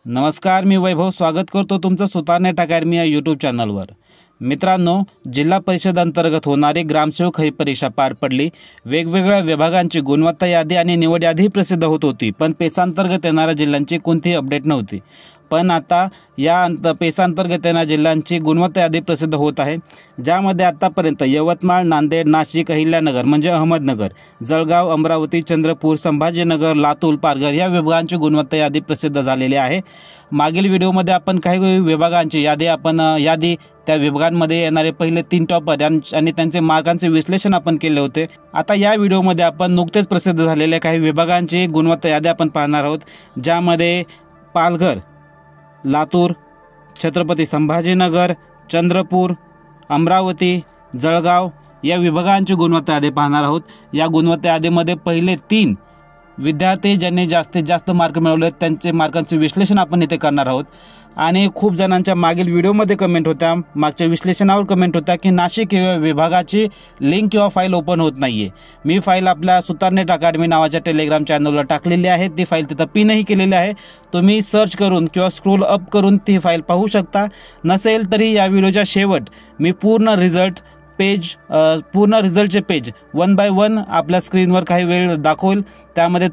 नमस्कार, मी वैभव स्वागत करतो तुमचं सुतारनेट अकॅडमी या यूट्यूब चॅनलवर। मित्रांनो, जिल्हा परिषद अंतर्गत होणारी ग्रामसेवक ही परीक्षा पार पडली। वेगवेगळ्या विभागांची गुणवत्ता यादी आणि निवड यादी प्रसिद्ध होत होती, पण पेसांतर्गत येणाऱ्या जिल्ह्यांची कोणतीही अपडेट नव्हती। पण आता या पेसांतर्गत येणाऱ्या जिल्ह्यांची गुणवत्ता यादी प्रसिद्ध होत आहे, ज्यामध्ये आतापर्यंत यवतमाळ, नांदेड, नाशिक, अहिल्यानगर म्हणजे अहमदनगर, जळगाव, अमरावती, चंद्रपूर, संभाजीनगर, लातूर, पालघर या विभागांची गुणवत्ता यादी प्रसिद्ध झालेली आहे। मागील व्हिडिओमध्ये आपण काही विभागांची यादी त्या विभागांमध्ये येणारे पहिले 3 टॉपर आणि त्यांचे मार्कांचे विश्लेषण आपण केले होते। आता या व्हिडिओमध्ये आपण नुकतेच प्रसिद्ध झालेल्या काही विभागांची गुणवत्ता यादी आपण पाहणार आहोत, ज्यामध्ये पालघर, लातूर, छत्रपती संभाजीनगर, चंद्रपूर, अमरावती, जळगाव या विभागांची गुणवत्ता यादी पाहणार आहोत। या गुणवत्ता यादीमध्ये पहिले 3 विद्यार्थी ज्यांनी जास्तीत जास्त मार्क मिळवले त्यांचे मार्कांचे विश्लेषण आपण इथे करणार आहोत। आणि खूप जणांच्या मागील व्हिडिओमध्ये कमेंट होत्या, मागच्या विश्लेषणावर कमेंट होत्या की नाशिक विभागाची लिंक किंवा फाईल ओपन होत नाहीये। मी फाईल आपल्या सुतारनेट अकॅडमी नावाच्या टेलिग्राम चॅनलवर टाकलेली आहे, ती फाईल तिथं पिनही केलेली आहे। तुम्ही सर्च करून किंवा स्क्रोल अप करून ती फाईल पाहू शकता। नसेल तरी या व्हिडिओच्या शेवट मी पूर्ण रिझल्टचे पेज 1 बाय 1 आपल्या स्क्रीनवर काही वेळ दाखवेल। त्यामध्ये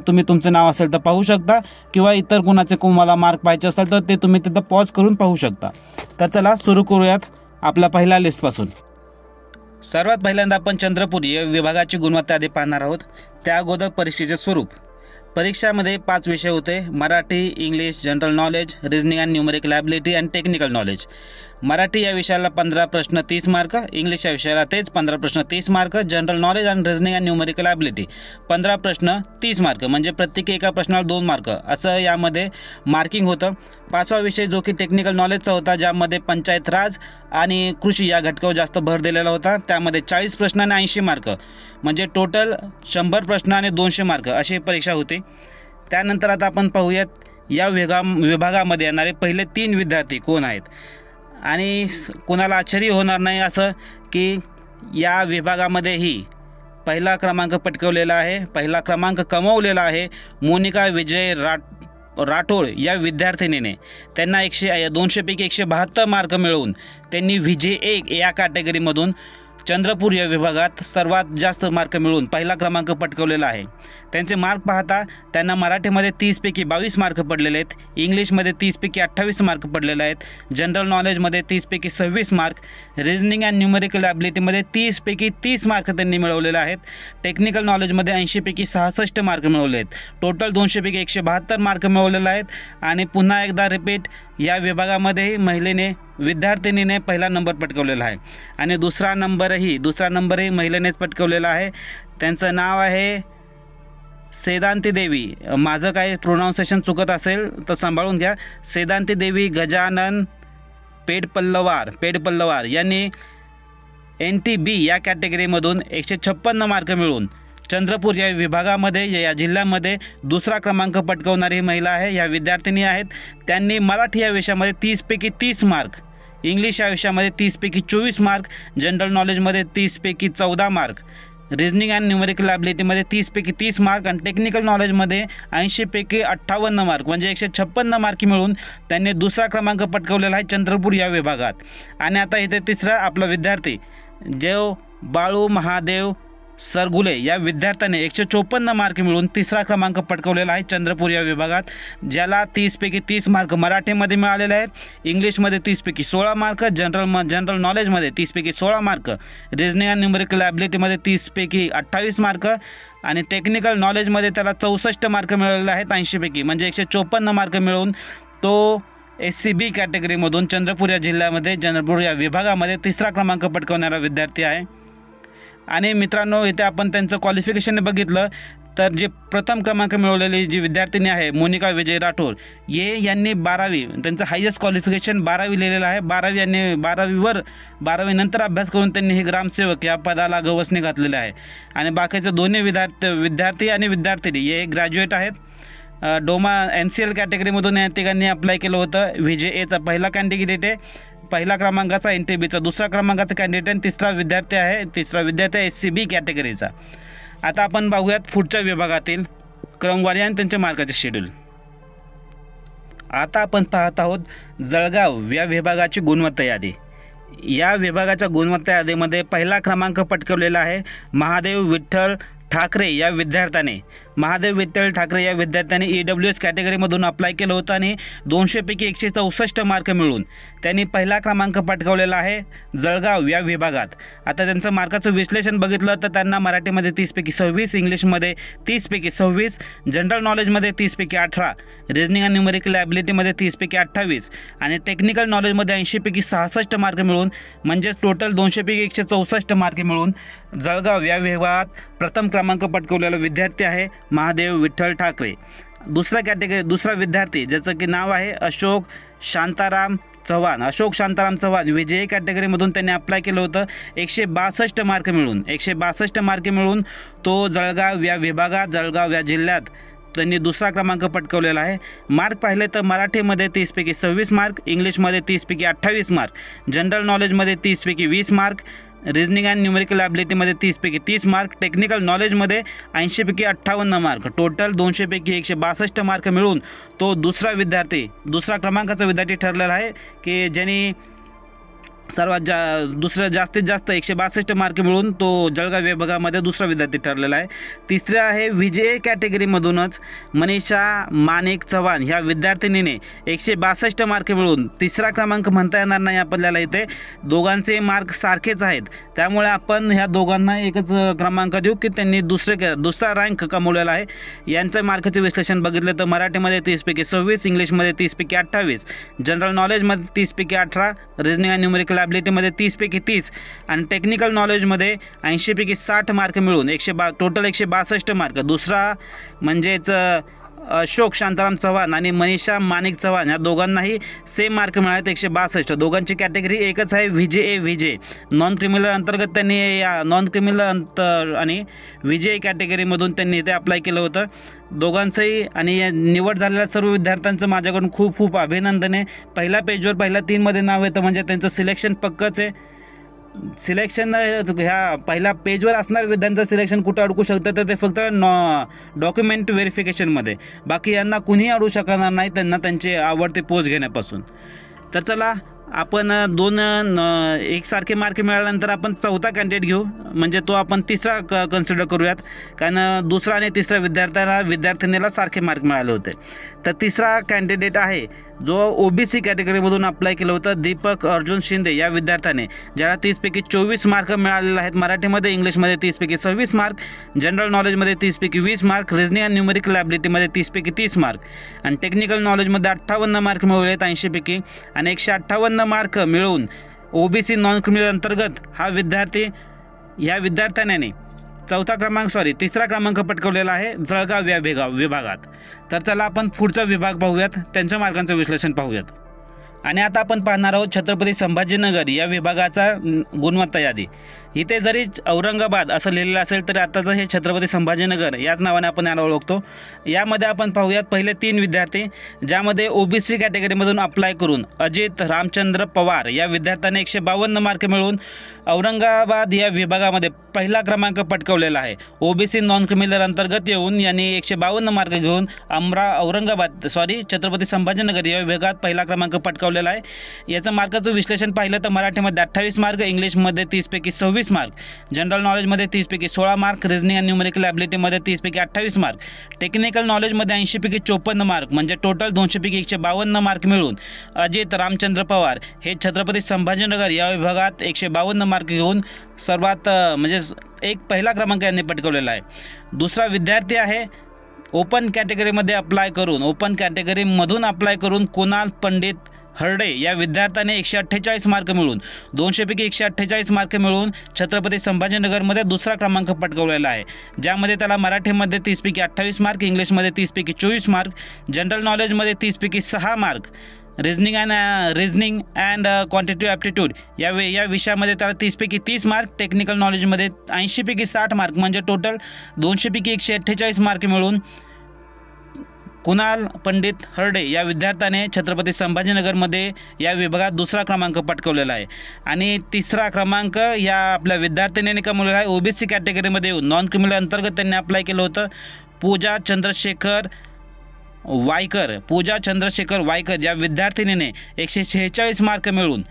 तुम्ही तुमचे नाव असेल तर पाहू शकता, किंवा इतर कुणाचे तुम्हाला मार्क पाहिजे असेल तर ते तुम्ही तिथं पॉज करून पाहू शकता। तर चला सुरू करूयात आपल्या पहिल्या लिस्टपासून। सर्वात पहिल्यांदा आपण चंद्रपूर या विभागाची गुणवत्ता यादी पाहणार आहोत। त्या अगोदर परीक्षेचे स्वरूप। परीक्षामध्ये 5 विषय होते: Marathi, English, general knowledge, reasoning and numerical ability and technical knowledge. Marathi या विषयाला 15 प्रश्न 30 मार्क, इंग्लिश या विषयाला तेच 15 प्रश्न 30 mark, general knowledge and reasoning and numerical ability 15 प्रश्न 30 मार्क, म्हणजे प्रत्येकी एका प्रश्नाला 2 मार्क असं यामध्ये मार्किंग होतं। 5वा विषय जो की टेक्निकल नॉलेजचा होता, ज्यामध्ये पंचायत राज आणि कृषी या घटकावर जास्त भर दिलेला होता। त्यामध्ये 40 प्रश्न आणि 80 मार्क, म्हणजे टोटल 100 प्रश्न आणि 200 मार्क अशी परीक्षा होती। त्यानंतर आता आपण पाहूयात या विभागामध्ये येणारे पहिले 3 विद्यार्थी कोण आहेत। आणि कोणाला आश्चर्य होणार नाही असं की या विभागामध्येही पहिला क्रमांक पटकवलेला आहे, पहिला क्रमांक कमवलेला आहे मोनिका विजय राठोड या विद्यार्थिनीने। त्यांना 200 पैकी 172 मार्क मिळवून त्यांनी VJ1 या कॅटेगरीमधून चंद्रपूर या विभागात सर्वात जास्त मार्क मिळवून पहिला क्रमांक पटकवलेला आहे। त्यांचे मार्क पाहता त्यांना मराठीमध्ये 30 पैकी 22 मार्क पडलेले आहेत, इंग्लिशमध्ये 30 पैकी 28 मार्क पडलेले आहेत, जनरल नॉलेजमध्ये 30 पैकी 26 मार्क, रिजनिंग अँड न्यूमेरिकल ॲबिलिटीमध्ये 30 पैकी 30 मार्क त्यांनी मिळवलेले आहेत, टेक्निकल नॉलेजमध्ये 80 पैकी 66 मार्क मिळवले आहेत, टोटल 200 पैकी 172 मार्क मिळवलेले आहेत। आणि पुन्हा एकदा रिपीट, या विभागामध्येही विद्यार्थिनीने पहिला नंबर पटकवलेला आहे आणि दुसरा नंबरही महिलेनेच पटकवलेला आहे। त्यांचं नाव आहे सेदांती देवी। माझं काही प्रोनाऊन्सिएशन चुकत असेल तर सांभाळून घ्या। सेदांती देवी गजानन पेडपल्लवार यांनी NTB या कॅटेगरीमधून 156 मार्क मिळवून चंद्रपूर या विभागामध्ये या जिल्ह्यामध्ये दुसरा क्रमांक पटकवणारी महिला आहे। या विद्यार्थिनी आहेत। त्यांनी मराठी या विषयामध्ये 30 पैकी 30 मार्क, इंग्लिश या विषयामध्ये 30 पैकी 24 मार्क, जनरल नॉलेजमध्ये 30 पैकी 14 मार्क, रिजनिंग अँड न्यूमेरिकल ॲबिलिटीमध्ये 30 पैकी 30 मार्क आणि टेक्निकल नॉलेजमध्ये 80 पैकी 58 मार्क, म्हणजे 156 मार्क मिळून त्यांनी दुसरा क्रमांक पटकवलेला आहे चंद्रपूर या विभागात। आणि आता इथे तिसरा आपला विद्यार्थी जो बाळू महादेव सरगुले या विद्यार्थ्याने 154 मार्क मिळवून तिसरा क्रमांक पटकवलेला आहे चंद्रपूर या विभागात, ज्याला 30 पैकी 30 मार्क मराठीमध्ये मिळालेले आहेत, इंग्लिशमध्ये 30 पैकी 16 मार्क, जनरल नॉलेजमध्ये 30 पैकी 16 मार्क, रिजनिंग अँड न्यूमेरिकल ॲबिलिटीमध्ये 30 पैकी 28 मार्क आणि टेक्निकल नॉलेजमध्ये त्याला 64 मार्क मिळालेले आहेत 80 पैकी, म्हणजे 154 मार्क मिळवून तो SCB कॅटेगरीमधून चंद्रपूर या जिल्ह्यामध्ये चंद्रपूर या विभागामध्ये तिसरा क्रमांक पटकवणारा विद्यार्थी आहे। आणि मित्रांनो, इथे आपण त्यांचं क्वालिफिकेशन बघितलं तर जे प्रथम क्रमांक मिळवलेली जी विद्यार्थिनी आहे मोनिका विजय राठोड, यांनी 12वी, त्यांचं हायेस्ट क्वालिफिकेशन 12वी लिहिलेलं आहे। 12वी नंतर अभ्यास करून त्यांनी हे ग्रामसेवक या पदाला गवसणी घातलेले आहे। आणि बाकीचे दोन्ही विद्यार्थी आणि विद्यार्थिनी हे ग्रॅज्युएट आहेत। डोमा NCL कॅटेगरीमधून या तिघांनी अप्लाय केलं होतं। VJ1चा पहिला कॅन्डिडेट आहे, पहिला क्रमांकाचा NTBचा दुसरा क्रमांकाचा कॅन्डिडेट आणि तिसरा विद्यार्थी आहे SCB कॅटेगरीचा। आता आपण बघूयात पुढच्या विभागातील क्रमवारी आणि त्यांच्या मार्काचे शेड्यूल। आता आपण पाहत आहोत जळगाव या विभागाची गुणवत्ता यादी। या विभागाच्या गुणवत्ता यादीमध्ये पहिला क्रमांक पटकावलेला आहे महादेव विठ्ठल ठाकरे या विद्यार्थ्याने। महादेव विठ्ठल ठाकरे या विद्यार्थ्याने EWS कॅटेगरीमधून अप्लाय केलं होतं आणि 200 पैकी 164 मार्क मिळून त्यांनी पहिला क्रमांक पटकावलेला आहे जळगाव या विभागात। आता त्यांचं मार्काचं विश्लेषण बघितलं तर त्यांना मराठीमध्ये 30 पैकी 26, इंग्लिशमध्ये 30 पैकी 26, जनरल नॉलेजमध्ये 30 पैकी 18, रिजनिंग आणि न्यूमेरिकल ॲबिलिटीमध्ये 30 पैकी 28 आणि टेक्निकल नॉलेजमध्ये 80 पैकी 66 मार्क मिळून म्हणजेच टोटल 200 पैकी 164 मार्क मिळून जळगाव या विभागात प्रथम क्रमांक पटकावलेला विद्यार्थी आहे महादेव विठ्ठल ठाकरे। दुसरा विद्यार्थी ज्याचं की नाव आहे अशोक शांताराम चव्हाण। अशोक शांताराम चव्हाण विजयी कॅटेगरीमधून त्यांनी अप्लाय केलं होतं 162 मार्क मिळून तो जळगाव या विभागात जळगाव या जिल्ह्यात त्यांनी दुसरा क्रमांक पटकावलेला आहे। मार्क पाहिले तर मराठीमध्ये 30 पैकी 26 मार्क, इंग्लिशमध्ये 30 पैकी 28 मार्क, जनरल नॉलेजमध्ये 30 पैकी 20 मार्क, रिजनिंग अँड न्यूमेरिकल ॲबिलिटीमध्ये 30 पैकी 30 मार्क, टेक्निकल नॉलेजमध्ये 80 पैकी 58 मार्क, टोटल 200 पैकी 162 मार्क मिळून तो दुसरा क्रमांकाचा विद्यार्थी ठरलेला आहे की ज्यांनी जास्तीत जास्त 162 मार्क मिळून तो जळगाव विभागामध्ये दुसरा विद्यार्थी ठरलेला आहे। तिसरा आहे विजय कॅटेगरीमधूनच मनीषा माणिक चव्हाण ह्या विद्यार्थिनीने 162 मार्क मिळून तिसरा क्रमांक म्हणता येणार नाही आपल्याला, इथे दोघांचे मार्क सारखेच आहेत त्यामुळे आपण ह्या दोघांना एकच क्रमांक देऊ की त्यांनी दुसरा रँक कमवलेला आहे। यांचं मार्काचे विश्लेषण बघितलं तर मराठीमध्ये 30 पैकी 26, इंग्लिशमध्ये 30 पैकी 28, जनरल नॉलेजमध्ये 30 पैकी 18, रिजनिंग अँड न्यूमेरिकल ॲबिलिटीमध्ये 30 पैकी 30 आणि टेक्निकल नॉलेजमध्ये 80 पैकी 60 मार्क मिळून टोटल 162 मार्क। दुसरा म्हणजेच अशोक शांताराम चव्हाण आणि मनीषा माणिक चव्हाण या दोघांनाही सेम मार्क मिळाले 162। दोघांची कॅटेगरी एकच आहे विजय नॉन क्रिमिनल अंतर्गत त्यांनी या नॉन क्रिमिनल आणि विजय कॅटेगरीमधून त्यांनी इथे अप्लाय केलं होतं दोघांचंही। आणि निवड झालेल्या सर्व विद्यार्थ्यांचं माझ्याकडून खूप अभिनंदन आहे। पहिल्या पेजवर पहिल्या 3 मध्ये नाव येतं म्हणजे त्यांचं सिलेक्शन पक्कच आहे। सिलेक्शन ह्या पहिल्या पेजवर असणाऱ्या विद्यार्थ्यांचं सिलेक्शन कुठं अडकू शकतं तर ते फक्त डॉक्युमेंट व्हेरिफिकेशनमध्ये, बाकी यांना कुणीही अडू शकणार नाही त्यांना त्यांचे आवडते पोस्ट घेण्यापासून। तर चला आपण एकसारखे मार्क मिळाल्यानंतर आपण चौथा कॅन्डिडेट घेऊ म्हणजे तो आपण तिसरा कन्सिडर करूयात, कारण दुसरा आणि तिसऱ्या विद्यार्थिनीला सारखे मार्क मिळाले होते। तर तिसरा कॅन्डिडेट आहे जो OBC कॅटेगरीमधून अप्लाय केलं होतं दीपक अर्जुन शिंदे या विद्यार्थ्याने, ज्याला 30 पैकी 24 मार्क मिळालेले आहेत। मराठीमध्ये इंग्लिशमध्ये 30 पैकी 26 मार्क, जनरल नॉलेजमध्ये 30 पैकी 20 मार्क, रिजनिंग अँड न्यूमेरिकल ॲबिलिटीमध्ये 30 पैकी 30 मार्क आणि टेक्निकल नॉलेजमध्ये 58 मार्क मिळवले आहेत 80 पैकी आणि 158 मार्क मिळवून OBC नॉन क्रिमिनल अंतर्गत या विद्यार्थ्याने तिसरा क्रमांक पटकावलेला आहे जळगाव या विभागात। तर चला आपण पुढचा विभाग पाहूयात, त्यांच्या मार्कांचं विश्लेषण पाहूयात। आणि आता आपण पाहणार आहोत छत्रपती संभाजीनगर या विभागाचा गुणवत्ता यादी। इथे जरी औरंगाबाद असं लिहिलेलं असेल तरी आताचं हे छत्रपती संभाजीनगर याच नावाने आपण याला ओळखतो। यामध्ये आपण पाहूयात पहिले 3 विद्यार्थी, ज्यामध्ये OBC कॅटेगरीमधून अप्लाय करून अजित रामचंद्र पवार या विद्यार्थ्याने 152 मार्क मिळवून औरंगाबाद या विभागामध्ये पहिला क्रमांक पटकावलेला आहे। OBC नॉन क्रिमिनल अंतर्गत येऊन यांनी 152 मार्क घेऊन छत्रपती संभाजीनगर या विभागात पहिला क्रमांक पटकावलेला आहे। याचं मार्काचं विश्लेषण पाहिलं तर मराठीमध्ये 28 मार्क, इंग्लिशमध्ये 30 पैकी 26 मार्क, जनरल नॉलेजमध्ये 30 पैकी 16 मार्क, रिजनिंग अँड न्यूमेरिकल ॲबिलिटीमध्ये 30 पैकी 28 मार्क, टेक्निकल नॉलेजमध्ये 80 पैकी 54 मार्क म्हणजे टोटल 200 पैकी 152 मार्क मिळून अजित रामचंद्र पवार हे छत्रपती संभाजीनगर या विभागात 152 मार्क घेऊन सर्वात पहिला क्रमांक यांनी पटकावलेला आहे। दुसरा विद्यार्थी आहे ओपन कॅटेगरीमधून अप्लाय करून कुणाल पंडित हरडे या विद्यार्थ्याने 148 मार्क मिळून 200 पैकी 148 मार्क मिळून छत्रपती संभाजीनगरमध्ये दुसरा क्रमांक पटकावलेला आहे, ज्यामध्ये त्याला मराठीमध्ये 30 पैकी 28 मार्क, इंग्लिशमध्ये 30 पैकी 24 मार्क, जनरल नॉलेजमध्ये 30 पैकी 6 mark, reasoning and quantitative aptitude या विषयामध्ये त्याला 30 पैकी 30 मार्क, टेक्निकल नॉलेजमध्ये 80 पैकी 60 मार्क म्हणजे टोटल 200 पैकी 148 मार्क मिळून कुणाल पंडित हरडे या विद्यार्थ्याने छत्रपती संभाजीनगरमध्ये या विभागात दुसरा क्रमांक पटकावलेला आहे। आणि तिसरा क्रमांक या आपल्या विद्यार्थिनीने कमवलेला आहे OBC कॅटेगरीमध्ये येऊन नॉन क्रिमिनल अंतर्गत त्यांनी अप्लाय केलं होतं। पूजा चंद्रशेखर वायकर, पूजा चंद्रशेखर वायकर या विद्यार्थिनीने 146 मार्क मिळवून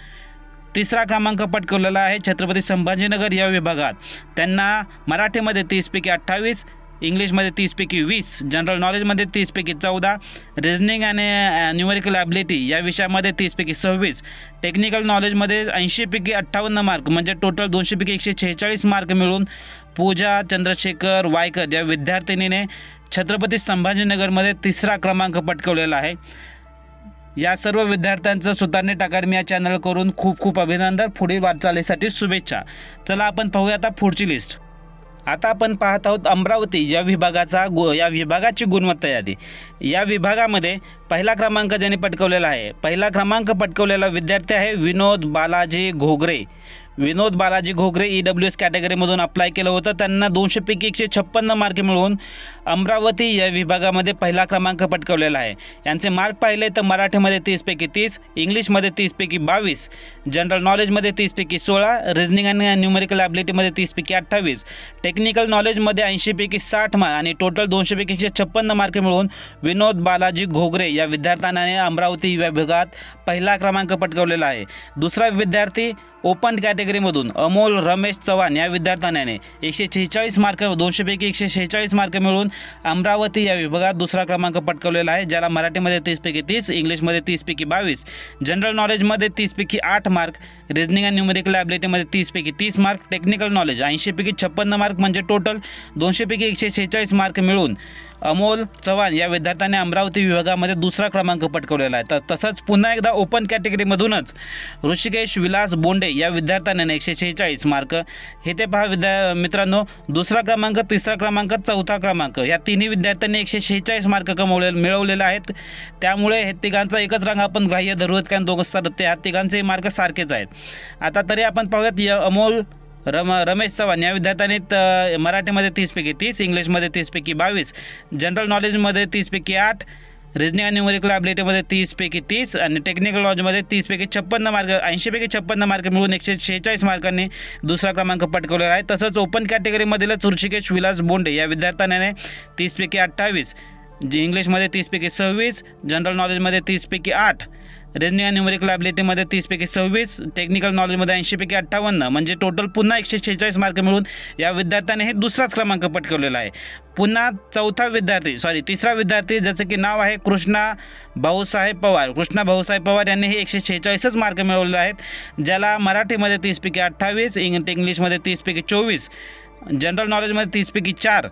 तिसरा क्रमांक पटकावलेला आहे छत्रपती संभाजीनगर या विभागात. त्यांना मराठीमध्ये 30पैकी 28, इंग्लिशमध्ये 30पैकी 20, जनरल नॉलेजमध्ये 30पैकी 14, रिझनिंग आणि न्यूमेरिकल ॲबिलिटी या विषयामध्ये 30पैकी 26, टेक्निकल नॉलेजमध्ये 80पैकी 58 मार्क म्हणजे टोटल 200पैकी 146 मार्क मिळून पूजा चंद्रशेखर वायकर या विद्यार्थिनीने छत्रपती संभाजीनगरमध्ये तिसरा क्रमांक पटकावलेला आहे. या सर्व विद्यार्थ्यांचं सुतारनेट अकॅडमी या चॅनल करून खूप खूप अभिनंदन. पुढील वाटचालीसाठी शुभेच्छा. चला आपण पाहूया आता पुढची लिस्ट. आता आपण पाहत आहोत अमरावती या विभागाची गुणवत्ता यादी. या विभागामध्ये पहिला क्रमांक ज्याने पटकावलेला आहे, पहिला क्रमांक पटकावलेला विद्यार्थी आहे विनोद बालाजी घोगरे. विनोद बालाजी घोगरे EWS कॅटेगरीमधून अप्लाय केलं होतं. त्यांना 200पैकी 156 मार्क मिळवून अमरावती या विभागामध्ये पहिला क्रमांक पटकावलेला आहे. यांचे मार्क पाहिले तर मराठीमध्ये 30पैकी 30, इंग्लिशमध्ये 30पैकी 22, जनरल नॉलेजमध्ये 30पैकी 16, रिझनिंग आणि न्यूमेरिकल ॲबिलिटीमध्ये 30पैकी 28, टेक्निकल नॉलेजमध्ये 80पैकी 60 मार्क आणि टोटल 200पैकी 156 मार्क मिळवून विनोद बालाजी घोगरे या विद्यार्थ्याने अमरावती विभागात पहिला क्रमांक पटकावलेला आहे. दुसरा विद्यार्थी ओपन कॅटेगरीमधून अमोल रमेश चव्हाण या विद्यार्थ्याने 146 मार्क 200पैकी 146 मार्क मिळवून अमरावती या विभागात दुसरा क्रमांक पटकावलेला आहे. ज्याला मराठीमध्ये 30पैकी 30, इंग्लिशमध्ये 30पैकी 22, जनरल नॉलेजमध्ये 30पैकी 8 मार्क, रिझनिंग आणि न्यूमेरिकल ॲबिलिटीमध्ये 30पैकी 30 मार्क, टेक्निकल नॉलेज 80पैकी 56 मार्क म्हणजे टोटल 200पैकी 146 मार्क मिळून अमोल चव्हाण या विद्यार्थ्याने अमरावती विभागामध्ये दुसरा क्रमांक पटकावलेला आहे. तसंच पुन्हा एकदा ओपन कॅटेगरीमधूनच ऋषिकेश विलास बोंडे या विद्यार्थ्याने 146 मार्क. हे ते पहा मित्रांनो, दुसरा क्रमांक, तिसरा क्रमांक, चौथा क्रमांक या तिन्ही विद्यार्थ्यांनी 146 मार्क मिळवलेले आहेत. त्यामुळे हे तिघांचा एकच रंग आपण ग्राह्य धरूयात, कारण दोघं ते तिघांचे मार्क सारखेच आहेत. आता तरी आपण पाहूयात अमोल रमेश चव्हाण या विद्यार्थ्याने मराठीमध्ये 30पैकी 30, इंग्लिशमध्ये 30पैकी 22, जनरल नॉलेजमध्ये 30पैकी 8, रिझनिंग आणि न्यूमेरिकल ॲबिलिटीमध्ये 30पैकी 30 आणि टेक्निकल नॉलेजमध्ये 30पैकी 56 मार्क 80पैकी 56 मार्क मिळून 146 मार्कांनी दुसरा क्रमांक पटकावलेला आहे. तसंच ओपन कॅटेगरीमधीलच ऋषिकेश विलास बोंडे या विद्यार्थ्याने 30पैकी 28, इंग्लिशमध्ये 30पैकी 26, जनरल नॉलेजमध्ये 30पैकी 8, रिझनिंग आणि न्यूमेरिकल ॲबिलिटीमध्ये 30पैकी 26, टेक्निकल नॉलेजमध्ये 80पैकी 58 म्हणजे टोटल पुन्हा 146 मार्क मिळून या विद्यार्थ्याने हे दुसराच क्रमांक पटकावलेला आहे. पुन्हा तिसरा विद्यार्थी ज्याचं की नाव आहे कृष्णा भाऊसाहेब पवार यांनी हे 146 मार्क मिळवले आहेत. ज्याला मराठीमध्ये 30पैकी 28, इंग्लिशमध्ये 30पैकी 24, जनरल नॉलेजमध्ये 30पैकी 4,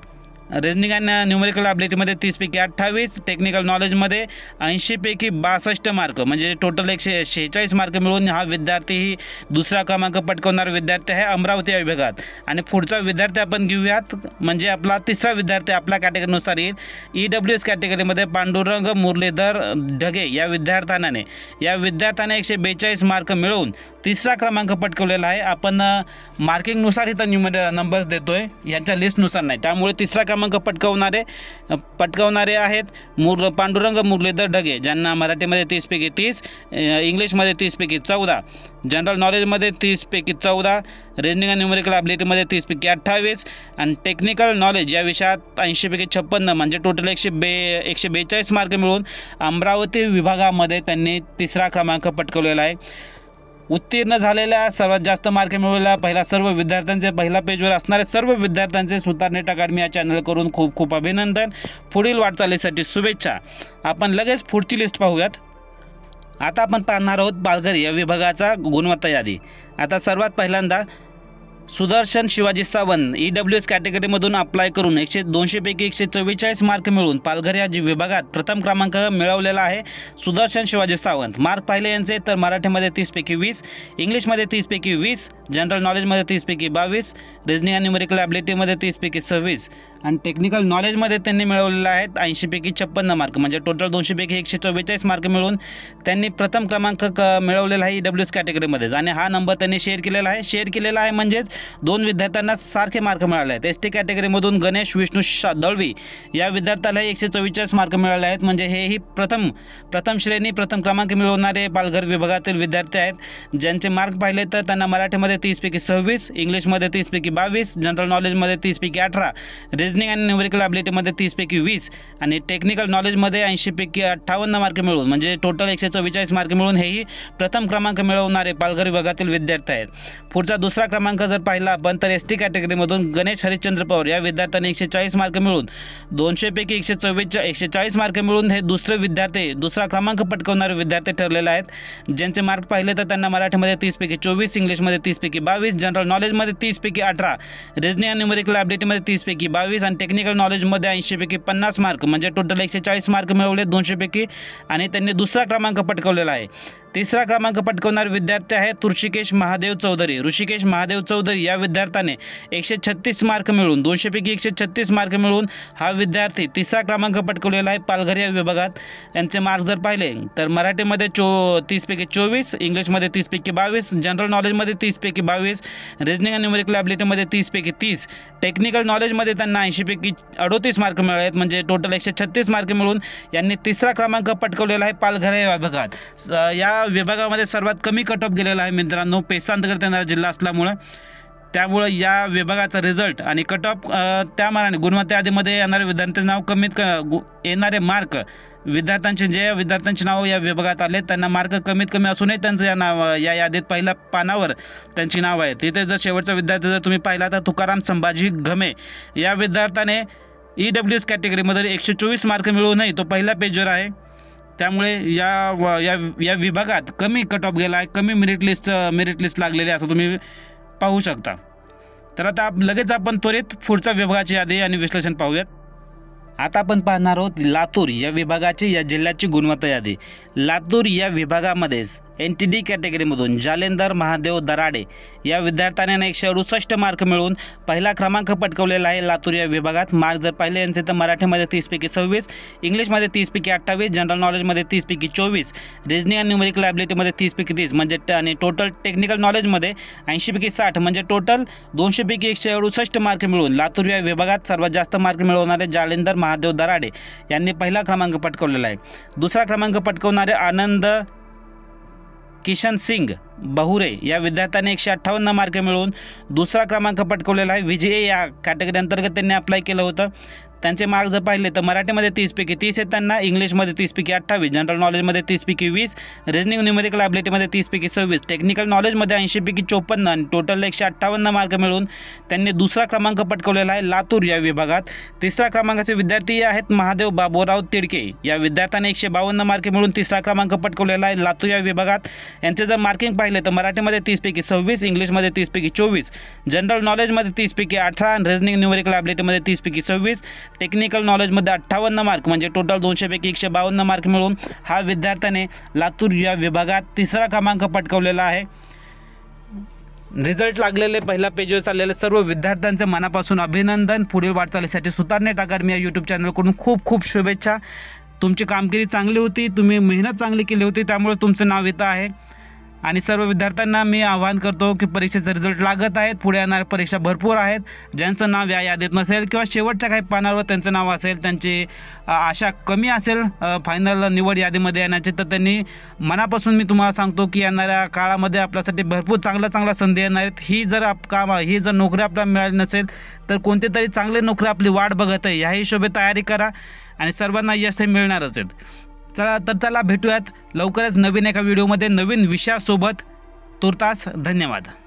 रिझनिंग आणि न्यूमेरिकल ॲबिलिटीमध्ये 30पैकी 28, टेक्निकल नॉलेजमध्ये 80पैकी 62 मार्क म्हणजे टोटल 146 मार्क मिळून हा विद्यार्थी दुसरा क्रमांक पटकावणारा विद्यार्थी आहे अमरावती या विभागात. आणि पुढचा विद्यार्थी आपण घेऊयात, म्हणजे आपला तिसरा विद्यार्थी आपल्या कॅटेगरीनुसार येईल. EWS कॅटेगरीमध्ये पांडुरंग मुरलीधर ढगे या विद्यार्थ्याने 142 मार्क मिळवून तिसरा क्रमांक पटकावलेला आहे. आपण मार्किंगनुसार इथं नंबर्स देतोय, यांच्या लिस्टनुसार नाही. त्यामुळे तिसरा क्रमांक पटकावणारे आहेत पांडुरंग मुरलीधर ढगे, ज्यांना मराठीमध्ये 30पैकी 30, इंग्लिशमध्ये 30पैकी 14, जनरल नॉलेजमध्ये 30पैकी 14, रिझनिंग आणि न्यूमेरिकल ॲबिलिटीमध्ये 30पैकी 28 आणि टेक्निकल नॉलेज या विषयात 80पैकी 56 म्हणजे टोटल 142 मार्क मिळून अमरावती विभागामध्ये त्यांनी तिसरा क्रमांक पटकावलेला आहे. उत्तीर्ण झालेल्या सर्वात जास्त मार्क मिळवलेल्या सर्व विद्यार्थ्यांचे पहिल्या पेजवर असणारे सर्व विद्यार्थ्यांचे सुतारनेट अकॅडमी या चॅनल करून खूप खूप अभिनंदन. पुढील वाटचालीसाठी शुभेच्छा. आपण लगेच पुढची लिस्ट पाहूयात. आता आपण पाहणार आहोत पालघर या विभागाचा गुणवत्ता यादी. आता सर्वात पहिल्यांदा सुदर्शन शिवाजी सावंत EWS कॅटेगरीमधून अप्लाय करून 200पैकी 144 मार्क मिळवून पालघर या विभागात प्रथम क्रमांक मिळवलेला आहे सुदर्शन शिवाजी सावंत. मार्क पाहिले यांचे तर मराठीमध्ये 30पैकी 20, इंग्लिशमध्ये 30पैकी 20, जनरल नॉलेजमध्ये 30पैकी 22, रिझनिंग आणि न्यूमेरिकल ॲबिलिटीमध्ये 30पैकी 26 आणि टेक्निकल नॉलेजमध्ये त्यांनी मिळवलेले आहेत 80पैकी 56 मार्क म्हणजे टोटल 200पैकी 144 मार्क मिळून त्यांनी प्रथम क्रमांक मिळवलेला आहे EWS कॅटेगरीमध्ये. आणि हा नंबर त्यांनी शेअर केलेला आहे म्हणजेच दोन विद्यार्थ्यांना सारखे मार्क मिळाले आहेत. ST कॅटेगरीमधून गणेश विष्णू दळवी या विद्यार्थ्याला 144 मार्क मिळाले आहेत. म्हणजे हेही प्रथम क्रमांक मिळवणारे पालघर विभागातील विद्यार्थी आहेत. ज्यांचे मार्क पाहिले तर त्यांना मराठीमध्ये मराठीमध्ये 30पैकी 26, इंग्लिशमध्ये 30पैकी 22, जनरल नॉलेजमध्ये 30पैकी 18, रिजनिंग आणि न्यूमेरिकल ॲबिलिटीमध्ये 30पैकी 20 आणि टेक्निकल नॉलेजमध्ये 80पैकी 58 मार्क मिळवून म्हणजे टोटल 144 मार्क मिळवून हेही प्रथम क्रमांक मिळवणारे पालघर विभागातील विद्यार्थी आहेत. पुढचा दुसरा क्रमांक जर पाहिला आपण तर एस टी कॅटेगरीमधून गणेश हरिश्चंद्र पवार या विद्यार्थ्याने 140 मार्क मिळवून 200पैकी 140 मार्क मिळवून हे दुसरा क्रमांक पटकावणारे विद्यार्थी ठरलेले आहेत. ज्यांचे मार्क पाहिले तर त्यांना मराठीमध्ये 30पैकी 24, इंग्लिशमध्ये 30पैकी 22, जनरल नॉलेजमध्ये 30पैकी 18, रिजनिंग आणि न्यूमेरिकल ॲबिलिटीमध्ये 30पैकी 22 आणि टेक्निकल नॉलेजमध्ये 80पैकी 50 मार्क म्हणजे टोटल 140 मार्क मिळवले 200पैकी आणि त्यांनी दुसरा क्रमांक पटकावलेला आहे. तिसरा क्रमांक पटकावणारे विद्यार्थी आहे ऋषिकेश महादेव चौधरी या विद्यार्थ्याने 136 मार्क मिळवून 200पैकी 136 मार्क मिळवून हा विद्यार्थी तिसरा क्रमांक पटकावलेला आहे पालघर या विभागात. यांचे मार्क जर पाहिले तर मराठीमध्ये 30पैकी 24, इंग्लिशमध्ये 30पैकी 22, जनरल नॉलेजमध्ये 30पैकी 22, रिजनिंग आणि न्यूमेरिकल ॲबिलिटीमध्ये 30पैकी 30, टेक्निकल नॉलेजमध्ये त्यांना 80पैकी 38 मार्क मिळाले आहेत म्हणजे टोटल 136 मार्क मिळून यांनी तिसरा क्रमांक पटकावलेला आहे पालघर या विभागात. या विभागामध्ये सर्वात कमी कट ऑफ गेलेला आहे मित्रांनो पेसांतर्गत येणारा जिल्हा असल्यामुळे. त्यामुळे या विभागाचा रिझल्ट आणि कट ऑफ त्या मानाने गुणवत्ता यादीमध्ये येणारे विद्यार्थ्यांचे नाव येणारे मार्क विद्यार्थ्यांचे नाव या विभागात आले त्यांना मार्क कमीत कमी असूनही त्यांचं या यादीत पहिल्या पानावर त्यांची नाव आहे. तिथे जर शेवटचा विद्यार्थी जर तुम्ही पाहिला तर तुकाराम संभाजी घमे या विद्यार्थ्याने EWS कॅटेगरीमध्ये 124 मार्क मिळवूनही तो पहिल्या पेजवर आहे. त्यामुळे या विभागात कमी कट ऑफ गेला आहे, कमी मेरिट लिस्ट लागलेली असं तुम्ही पाहू शकता. तर आता लगेच आपण त्वरित पुढच्या विभागाची यादी आणि विश्लेषण पाहूयात. आता आपण पाहणार आहोत लातूर या विभागाची या जिल्ह्याची गुणवत्ता यादी. लातूर या विभागामध्ये NTD कॅटेगरीमधून जालेंदर महादेव दराडे या विद्यार्थ्याने 168 मार्क मिळवून पहिला क्रमांक पटकावलेला आहे लातूर या विभागात. मार्क जर पाहिले यांचे तर मराठीमध्ये 30पैकी 26, इंग्लिशमध्ये 30पैकी 28, जनरल नॉलेजमध्ये 30पैकी 24, रिजनिंग आणि न्यूमेरिकल ॲबिलिटीमध्ये 30पैकी 30 म्हणजे आणि टोटल टेक्निकल नॉलेजमध्ये 80पैकी 60 म्हणजे टोटल 200पैकी 168 मार्क मिळवून लातूर या विभागात सर्वात जास्त मार्क मिळवणारे जालेंदर महादेव दराडे यांनी पहिला क्रमांक पटकावलेला आहे. दुसरा क्रमांक पटकावणारे आनंद किशन सिंग बहुरे या विद्यार्थ्याने 158 मार्क मिळवून दुसरा क्रमांक पटकावलेला आहे. VGA या कॅटेगरी अंतर्गत त्यांनी अप्लाय केलं होतं. त्यांचे मार्क जर पाहिले तर मराठीमध्ये 30पैकी 30 आहेत त्यांना, इंग्लिशमध्ये 30पैकी 28, जनरल नॉलेजमध्ये 30पैकी 20, रिजनिंग न्यूमेरिकल ॲबिलिटीमध्ये 30पैकी 26, टेक्निकल नॉलेजमध्ये 80पैकी 54 आणि टोटल 158 मार्क मिळवून त्यांनी दुसरा क्रमांक पटकावलेला आहे लातूर या विभागात. तिसरा क्रमांकाचे विद्यार्थी आहेत महादेव बाबूराव तिडके या विद्यार्थ्याने 152 मार्क मिळवून तिसरा क्रमांक पटकावलेला आहे लातूर या विभागात. यांचे जर मार्किंग पाहिले तर मराठीमध्ये 30पैकी 26, इंग्लिशमध्ये 30पैकी 24, जनरल नॉलेजमध्ये 30पैकी 18 आणि रिजनिंग न्यूमेरिकल ॲबिलिटीमध्ये 30पैकी 26, टेक्निकल नॉलेजमध्ये 58 मार्क म्हणजे टोटल 200पैकी 152 मार्क मिळवून हा विद्यार्थ्याने लातूर या विभागात तिसरा क्रमांक पटकावलेला आहे. रिझल्ट लागलेले पहिल्या पेजवर चाललेले सर्व विद्यार्थ्यांचे मनापासून अभिनंदन. पुढील वाटचालीसाठी सुतारनेट अकॅडमी या यूट्यूब चॅनलकडून खूप खूप शुभेच्छा. तुमची कामगिरी चांगली होती, तुम्ही मेहनत चांगली केली होती, त्यामुळे तुमचं नाव येतं आहे. आणि सर्व विद्यार्थ्यांना मी आवाहन करतो की परीक्षेचे रिझल्ट लागत आहेत, पुढे येणाऱ्या परीक्षा भरपूर आहेत. ज्यांचं नाव या यादीत नसेल किंवा शेवटच्या काही पानावर त्यांचं नाव असेल, त्यांची आशा कमी असेल फायनल निवड यादीमध्ये येण्याची, तर त्यांनी मनापासून मी तुम्हाला सांगतो की येणाऱ्या काळामध्ये आपल्यासाठी भरपूर चांगल्या संधी येणार आहेत. ही जर नोकरी आपल्याला मिळाली नसेल तर कोणती तरी चांगली नोकरी आपली वाट बघत आहे. ह्या हिशोबे तयारी करा आणि सर्वांना यश हे मिळणारच आहेत. चला भेटूयात लवकरच नवीन एका व्हिडिओमध्ये नवीन विषयासोबत. तुर्तास धन्यवाद.